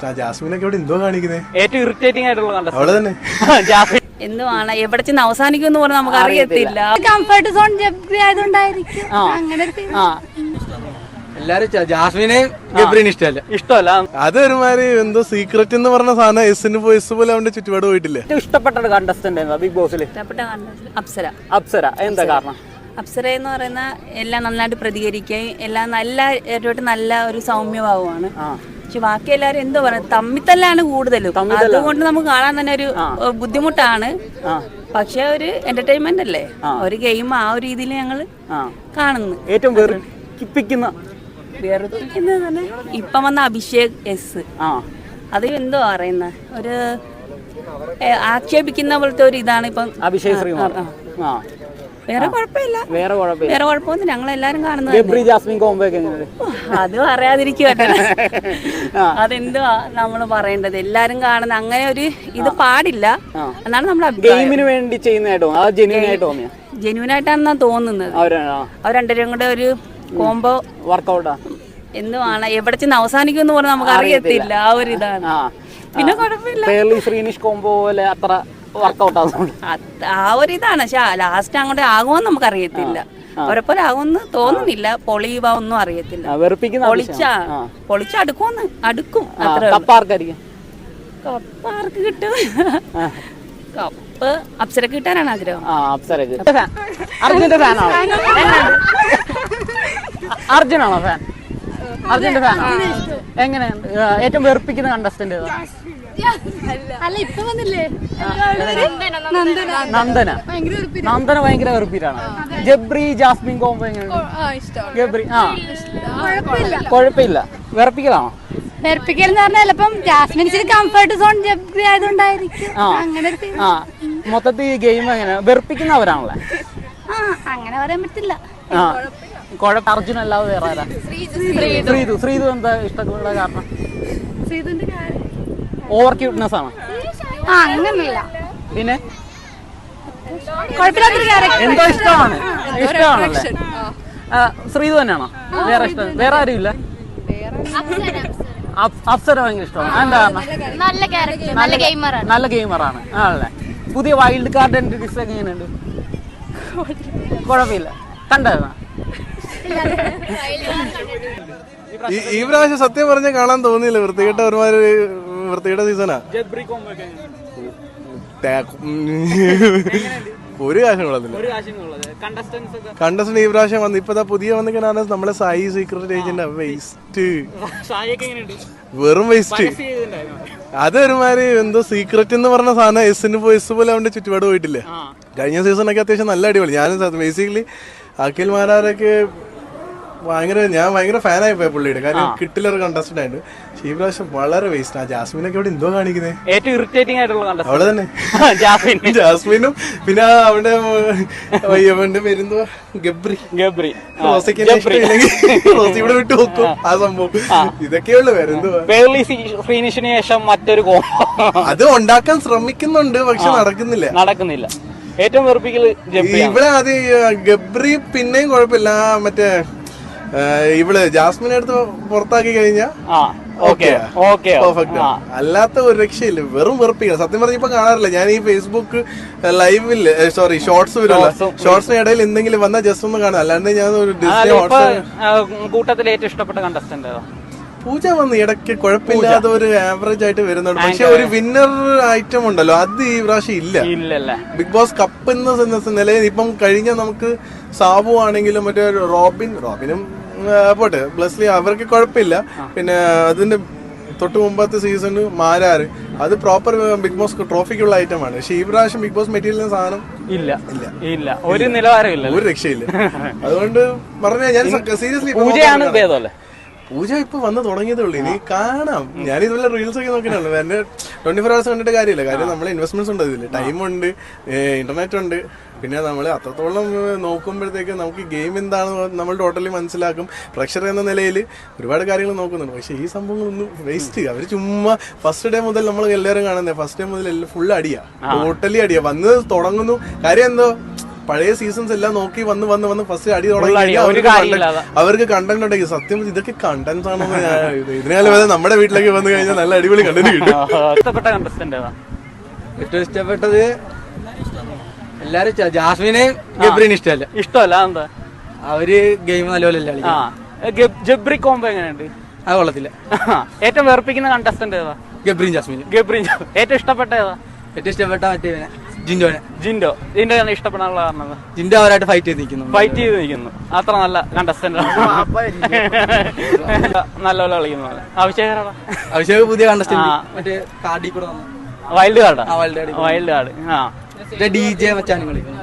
ജാസ്മിനൊക്കെ ഇവിടെ എന്തോ കാണിക്കുന്നേ ഏറ്റവും ഇറിറ്റേറ്റിംഗ് ആയിട്ടുള്ള അവള് തന്നെ എന്തുവാണ് എവിടെ ചെന്ന് അവസാനിക്കും എന്ന് പറഞ്ഞാൽ നമുക്ക് അറിയത്തില്ല. കംഫർട്ട് സോൺ ജബ്രി ആയതുകൊണ്ടായിരിക്കും അങ്ങനെ എല്ലാരും ജാസ്മിനെ ഗബ്രീനെ ഇഷ്ടമല്ല. അത് ഒരുമാതിരി എന്തോ സീക്രട്ട് എന്ന് പറഞ്ഞ സാധനം എസ് പോലെ അവന്റെ ചുറ്റുപാട് പോയിട്ടില്ലേ. ഏറ്റവും ഇഷ്ടപ്പെട്ട കണ്ടസ്റ്റന്റ് ബിഗ് ബോസിൽ ഇഷ്ടപ്പെട്ട അപ്സര. എന്താ കാരണം? അപ്സര എന്ന് പറയുന്ന എല്ലാം നന്നായിട്ട് പ്രതികരിക്കുകയും എല്ലാം നല്ല ഒരു സൗമ്യഭാവമാണ്. പക്ഷെ ബാക്കി എല്ലാരും എന്തോ പറയുക തമ്മിത്തല്ലാണ് കൂടുതലും. അതുകൊണ്ട് നമുക്ക് കാണാൻ തന്നെ ഒരു ബുദ്ധിമുട്ടാണ്. പക്ഷെ ഒരു എന്റർടൈൻമെന്റ് അല്ലേ, ഒരു ഗെയിം, ആ ഒരു രീതിയിൽ ഞങ്ങൾ കാണുന്നു. ഏറ്റവും വെറുപ്പിക്കുന്നത് തന്നെ ഇപ്പം വന്ന അഭിഷേക് എസ്. അത് എന്തോ പറയുന്ന ഒരു ആക്ഷേപിക്കുന്ന പോലത്തെ ഒരു ഇതാണ് ഇപ്പം അഭിഷേക് ശ്രീകുമാർ. വേറെ കുഴപ്പമില്ല, വേറെ കുഴപ്പമൊന്നും ഞങ്ങളെല്ലാരും കാണുന്നത്. അത് പറയാതിരിക്കുക, അതെന്തുവാ നമ്മള് പറയേണ്ടത്. എല്ലാരും കാണുന്ന അങ്ങനെ ഒരു ഇത് പാടില്ല എന്നാണ് നമ്മുടെ ഗെയിമിന് വേണ്ടി ചെയ്യുന്നതായിട്ടോ ജെന്യൂൻ ആയിട്ടാണെന്നാ തോന്നുന്നത്. അവർ രണ്ടുപേരും കൂടെ ഒരു കോംബോ വർക്കൗട്ടാ. എന്തുവാണ് എവിടെ ചെന്ന് അവസാനിക്കും എന്ന് പറഞ്ഞാൽ നമുക്ക് അറിയത്തില്ല. ആ ഒരു ഇതാണ്. പിന്നെ കുഴപ്പമില്ല, ശ്രീനിഷ് കോംബോ പോലെ അത്ര വർക്കൗട്ട് ആ ഒരു ഇതാണ്. പക്ഷെ ലാസ്റ്റ് അങ്ങോട്ട് ആകുമെന്ന് നമുക്ക് അറിയത്തില്ല. അവരെപ്പോലെ ആകുമെന്ന് തോന്നുന്നില്ല. പൊളിയൊന്നും അറിയത്തില്ല. അടുക്കും. കപ്പാർക്ക് കിട്ടും. കപ്പ് അപ്സരക്ക് കിട്ടാനാണ് ആഗ്രഹം. അർജുനാണോ ഫാൻ? അർജുന്റെ ഫാനാണ്. എങ്ങനെയാണ് ഏറ്റവും വെറുപ്പിക്കുന്ന കണ്ടസ്റ്റന്റ് ഏതാ? നന്ദന ഭയങ്കര വെറുപ്പിട്ടാണ്. ജബ്രി ജാസ്മിൻ കോംബോ എങ്ങനെയാണ്? ഗബ്രി കുഴപ്പമില്ല. വെറുപ്പിക്കലാണോ? വെറുപ്പിക്കൽ എന്ന് പറഞ്ഞാൽ ചിലപ്പം ജാസ്മിൻ കംഫർട്ട് സോൺ ജബ്രി ആയതുകൊണ്ടായിരിക്കും. മൊത്തത്തിൽ ഗെയിം എങ്ങനെ വെറുപ്പിക്കുന്നവരാണല്ലേ? അങ്ങനെ പറയാൻ പറ്റില്ല. അർജുൻ അല്ലാതെ വേറെ ആരാ? ശ്രീതു എന്താ ഇഷ്ടമുള്ള കാരണം? ഓവർ ക്യൂട്ട്നെസ് ആണ്. അങ്ങനല്ല, പിന്നെ എന്തോ ഇഷ്ടമാണല്ലേ? ശ്രീതു തന്നെയാണോ? വേറെ ഇഷ്ടം വേറെ ആരും ഇല്ല? അപ്സര ഭയങ്കര ഇഷ്ടമാണ്. എന്താ കാരണം? നല്ല ഗെയിമറാണ് ആണല്ലേ. പുതിയ വൈൽഡ് കാർഡ് എൻട്രീസ് ഒക്കെ എങ്ങനെയുണ്ട്? കുഴപ്പമില്ല. കണ്ടായിരുന്നോ? ഈ പ്രാവശ്യം സത്യം പറഞ്ഞ കാണാൻ തോന്നിയില്ല. വൃത്തികെട്ട ഒരുമാതിരി വൃത്തികെട്ട സീസണാ. ഒരു കാശം കൊള്ളത്തില്ല. കണ്ടസ്റ്റന്റ് ഈ പ്രാവശ്യം വന്നു. ഇപ്പൊ പുതിയ വന്നിട്ടാണ് നമ്മളെ സായി സീക്രട്ട് ഏജന്റ്. വേസ്റ്റ്, വെറും വേസ്റ്റ്. അത് ഒരുമാതിരി എന്തോ സീക്രട്ട് എന്ന് പറഞ്ഞ സാധനം എസ് പോലെ അവന്റെ ചുറ്റുപാട് പോയിട്ടില്ലേ. കഴിഞ്ഞ സീസണൊക്കെ അത്യാവശ്യം നല്ല അടിപൊളി. ഞാൻ ബേസിക്കലി അഖിൽ മാരാരൊക്കെ ഞാൻ ഭയങ്കര ഫാനായി പോയ പുള്ളിയുടെ. കാര്യം കിട്ടിലൊരു കണ്ടസ്റ്റന്റ് ആയിട്ട്. പക്ഷേ ഈ പ്രാവശ്യം വളരെ വേസ്റ്റ്. ജാസ്മിനൊക്കെ ഇവിടെ എന്തോ കാണിക്കുന്നേ. ഏറ്റവും ഇറിറ്റേറ്റിംഗ് ആയിട്ടുള്ള അവള് തന്നെ ജാസ്മിനും പിന്നെ അവന്റെ പേരെന്തോ ഗബ്രി. റോസി ഇവിടെ വിട്ടു നോക്കും ആ സംഭവം. ഇതൊക്കെയുള്ളു. വേറെന്തുവാ ശ്രീനിഷിന് ശേഷം മറ്റൊരു അത് ഉണ്ടാക്കാൻ ശ്രമിക്കുന്നുണ്ട്, പക്ഷെ നടക്കുന്നില്ല. ഏറ്റവും വെറുപ്പിക്കല് ഇവിടെ അത് ഗബ്രി പിന്നെയും കുഴപ്പമില്ല. മറ്റേ ഇവള് ജാസ്മിനെ എടുത്ത് പുറത്താക്കി കഴിഞ്ഞാ പെർഫെക്റ്റ്. അല്ലാത്ത ഒരു രക്ഷയില്ല. വെറും വെറുപ്പിക്കണം. സത്യം പറഞ്ഞ ഇപ്പൊ കാണാറില്ല ഞാൻ ഈ ഫേസ്ബുക്ക് ലൈവില് ഷോർട്സ് വരുമല്ലോ. ഷോർട്സിന് ഇടയിൽ എന്തെങ്കിലും വന്നാൽ ജസ്റ്റ് ഒന്ന് കാണാം. അല്ലാണ്ട് ഞാൻ ഒരു കൂട്ടത്തിൽ ഏറ്റവും ഇഷ്ടപ്പെട്ട കണ്ടസ്റ്റന്റ് പൂജ വന്ന് ഇടയ്ക്ക് കുഴപ്പമില്ലാതെ ഒരു ആവറേജ് ആയിട്ട് വരുന്നുണ്ട്. പക്ഷെ ഒരു വിന്നർ ഐറ്റം ഉണ്ടല്ലോ, അത് ഈ പ്രാവശ്യം ഇല്ല. ബിഗ് ബോസ് കപ്പ് എന്ന നിലയിൽ ഇപ്പം കഴിഞ്ഞ നമുക്ക് സാബു ആണെങ്കിലും മറ്റേ റോബിനും പോട്ടെ ബ്ലസ്ലി അവർക്ക് കുഴപ്പമില്ല. പിന്നെ അതിന്റെ തൊട്ട് മുമ്പത്തെ സീസണ് മാരാറ് അത് പ്രോപ്പർ ബിഗ് ബോസ് ട്രോഫിക്കുള്ള ഐറ്റമാണ്. പക്ഷെ ഈ പ്രാവശ്യം ബിഗ് ബോസ് മെറ്റീരിയൽ സാധനം ഇല്ല. ഒരു നിലവാരമില്ല, ഒരു രക്ഷയില്ല. അതുകൊണ്ട് പറഞ്ഞാൽ ഞാൻ സീരിയസ്ലി പൂജ ഇപ്പൊ വന്ന് തുടങ്ങിയതേ ഉള്ളൂ. ഇനി കാണാം. ഞാൻ ഇതുപോലെ റീൽസ് ഒക്കെ നോക്കിയിട്ടുള്ളൂ. എന്നെ 24 hours കണ്ടിട്ട് കാര്യമില്ല. കാര്യം നമ്മളെ ഇൻവെസ്റ്റ്മെന്റ്സ് ഉണ്ട്, ഇതില് ടൈമുണ്ട്, ഇന്റർനെറ്റ് ഉണ്ട്. പിന്നെ നമ്മൾ അത്രത്തോളം നോക്കുമ്പോഴത്തേക്ക് നമുക്ക് ഗെയിം എന്താണെന്ന് നമ്മൾ ടോട്ടലി മനസ്സിലാക്കും. പ്രഷർ എന്ന നിലയിൽ ഒരുപാട് കാര്യങ്ങൾ നോക്കുന്നുണ്ട്. പക്ഷെ ഈ സംഭവങ്ങളൊന്നും വേസ്റ്റ്. അവർ ചുമ്മാ ഫസ്റ്റ് ഡേ മുതൽ നമ്മൾ എല്ലാവരും കാണുന്നത് ഫസ്റ്റ് ഡേ മുതൽ ഫുൾ അടിയാ, ടോട്ടലി അടിയാ. വന്ന് തുടങ്ങുന്നു. കാര്യം എന്തോ പഴയ സീസൺസ് എല്ലാം നോക്കി വന്ന് ഫസ്റ്റ് അടി ഒരു തുടങ്ങി കാര്യമില്ലാതെ. അവർക്ക് കണ്ടന്റ് ഉണ്ടെങ്കിൽ സത്യം ഇതൊക്കെ കണ്ടന്റ്സ് ആണോ ഇതിനാലും വരെ നമ്മുടെ വീട്ടിലേക്ക് വന്നു കഴിഞ്ഞാൽ നല്ല അടിപൊളി കണ്ടന്റ് കിട്ടും. ഇഷ്ടപ്പെട്ട കണ്ടസ്റ്റന്റ് ഏതാ? ഏറ്റവും ഇഷ്ടപ്പെട്ടത് എല്ലാരും ജാസ്മിനെ ഗബ്രീനെ ഇഷ്ടമല്ല. ഇഷ്ടമല്ല എന്താ? അവര് ഗെയിം നല്ലപോലെ കളിക്കും. ജബ്രി കോംബോ എങ്ങനെയുണ്ട്? അത് കൊള്ളത്തില്ല. ഏറ്റവും വെറുപ്പിക്കുന്ന കണ്ടസ്റ്റന്റ് ഏതാ? ഗബ്രീൻ ജാസ്മിൻ. ഗബ്രി. ഏറ്റവും ഇഷ്ടപ്പെട്ട ഏതാ? ഏറ്റവും ഇഷ്ടപ്പെട്ട മറ്റേ ജിൻഡോനെ. ജിൻഡോ ഇഷ്ടപ്പെടാനുള്ള കാരണം? ജിൻഡോ അവരായിട്ട് ഫൈറ്റ് ചെയ്ത് നിൽക്കുന്നു. അത്ര നല്ല കണ്ടസ്റ്റന്റ് നല്ലപോലെ കളിക്കുന്നു. അഭിഷേക് പുതിയ കണ്ടസ്റ്റന്റ് മറ്റേ കാർഡി കൂടെ വൈൽഡ് കാർഡ്. DJ മച്ചാനും കളിക്കുന്നു.